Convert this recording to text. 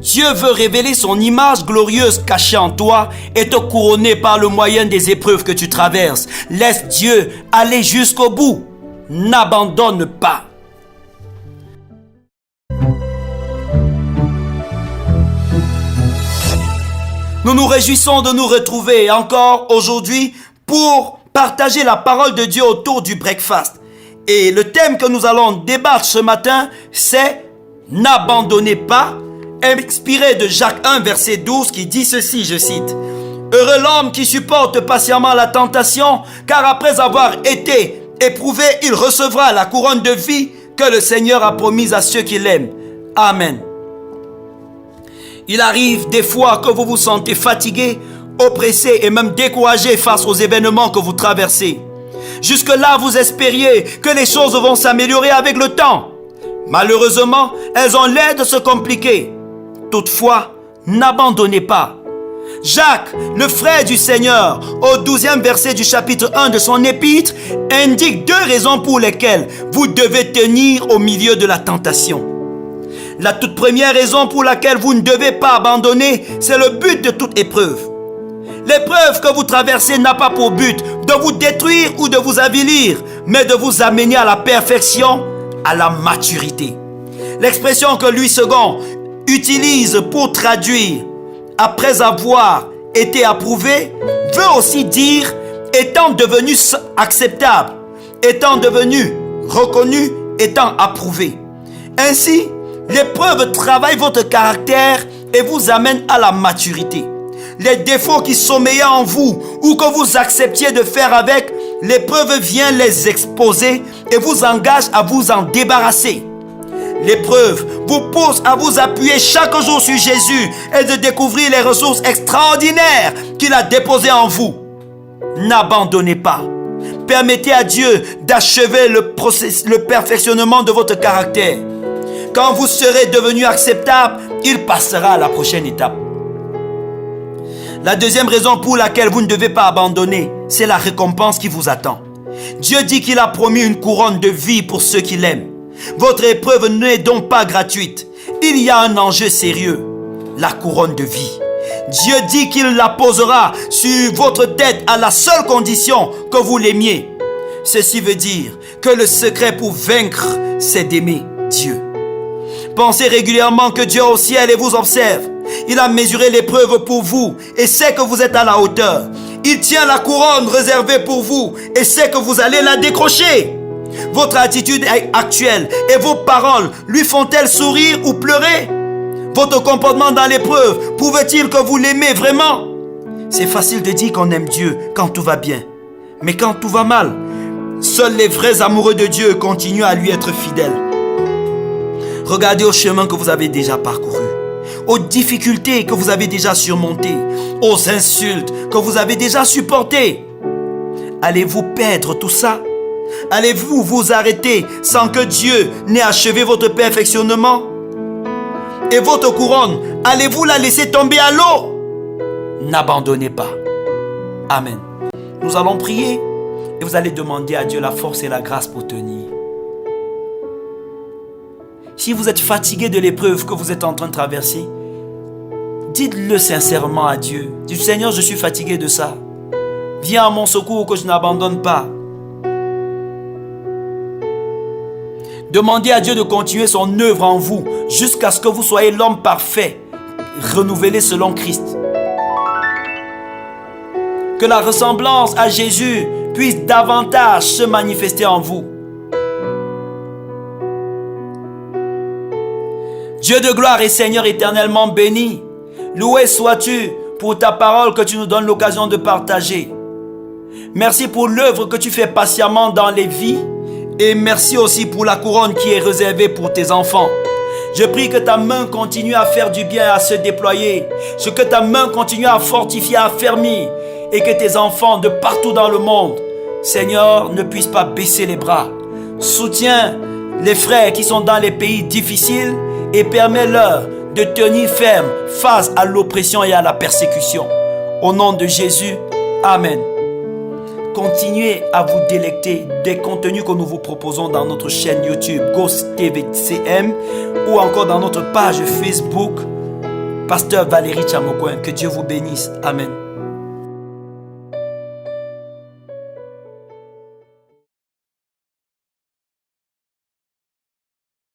Dieu veut révéler son image glorieuse cachée en toi et te couronner par le moyen des épreuves que tu traverses. Laisse Dieu aller jusqu'au bout. N'abandonne pas. Nous nous réjouissons de nous retrouver encore aujourd'hui pour partager la parole de Dieu autour du breakfast. Et le thème que nous allons débattre ce matin, c'est « N'abandonnez pas », inspiré de Jacques 1, verset 12, qui dit ceci, je cite, « Heureux l'homme qui supporte patiemment la tentation, car après avoir été éprouvé, il recevra la couronne de vie que le Seigneur a promise à ceux qui l'aiment. Amen. » Il arrive des fois que vous vous sentez fatigué, oppressé et même découragé face aux événements que vous traversez. Jusque-là, vous espériez que les choses vont s'améliorer avec le temps. Malheureusement, elles ont l'air de se compliquer. Toutefois, n'abandonnez pas. Jacques, le frère du Seigneur, au 12e verset du chapitre 1 de son épître, indique 2 raisons pour lesquelles vous devez tenir au milieu de la tentation. La toute première raison pour laquelle vous ne devez pas abandonner, c'est le but de toute épreuve. L'épreuve que vous traversez n'a pas pour but de vous détruire ou de vous avilir, mais de vous amener à la perfection, à la maturité. L'expression que Louis II utilise pour traduire « après avoir été approuvé » veut aussi dire « étant devenu acceptable », étant devenu reconnu, étant approuvé. Ainsi, l'épreuve travaille votre caractère et vous amène à la maturité. Les défauts qui sommeillaient en vous ou que vous acceptiez de faire avec, l'épreuve vient les exposer et vous engage à vous en débarrasser. L'épreuve vous pousse à vous appuyer chaque jour sur Jésus et de découvrir les ressources extraordinaires qu'il a déposées en vous. N'abandonnez pas. Permettez à Dieu d'achever le perfectionnement de votre caractère. Quand vous serez devenu acceptable, il passera à la prochaine étape. La deuxième raison pour laquelle vous ne devez pas abandonner, c'est la récompense qui vous attend. Dieu dit qu'il a promis une couronne de vie pour ceux qui l'aiment. Votre épreuve n'est donc pas gratuite. Il y a un enjeu sérieux, la couronne de vie. Dieu dit qu'il la posera sur votre tête à la seule condition que vous l'aimiez. Ceci veut dire que le secret pour vaincre, c'est d'aimer Dieu. Pensez régulièrement que Dieu est au ciel et vous observe. Il a mesuré l'épreuve pour vous et sait que vous êtes à la hauteur. Il tient la couronne réservée pour vous et sait que vous allez la décrocher. Votre attitude actuelle et vos paroles lui font-elles sourire ou pleurer? Votre comportement dans l'épreuve prouve-t-il que vous l'aimez vraiment? C'est facile de dire qu'on aime Dieu quand tout va bien. Mais quand tout va mal, seuls les vrais amoureux de Dieu continuent à lui être fidèles. Regardez au chemin que vous avez déjà parcouru, aux difficultés que vous avez déjà surmontées, aux insultes que vous avez déjà supportées. Allez-vous perdre tout ça? Allez-vous vous arrêter sans que Dieu n'ait achevé votre perfectionnement? Et votre couronne, allez-vous la laisser tomber à l'eau? N'abandonnez pas. Amen. Nous allons prier et vous allez demander à Dieu la force et la grâce pour tenir. Si vous êtes fatigué de l'épreuve que vous êtes en train de traverser, dites-le sincèrement à Dieu. Dites, Seigneur, je suis fatigué de ça. Viens à mon secours que je n'abandonne pas. Demandez à Dieu de continuer son œuvre en vous jusqu'à ce que vous soyez l'homme parfait, renouvelé selon Christ. Que la ressemblance à Jésus puisse davantage se manifester en vous. Dieu de gloire et Seigneur éternellement béni, loué sois-tu pour ta parole que tu nous donnes l'occasion de partager. Merci pour l'œuvre que tu fais patiemment dans les vies et merci aussi pour la couronne qui est réservée pour tes enfants. Je prie que ta main continue à faire du bien, à se déployer, que ta main continue à fortifier, à affermir et que tes enfants de partout dans le monde, Seigneur, ne puissent pas baisser les bras. Soutiens les frères qui sont dans les pays difficiles et permets-leur de tenir ferme face à l'oppression et à la persécution. Au nom de Jésus, Amen. Continuez à vous délecter des contenus que nous vous proposons dans notre chaîne YouTube Ghost TV CM ou encore dans notre page Facebook Pasteur Valérie Chamokoin. Que Dieu vous bénisse. Amen.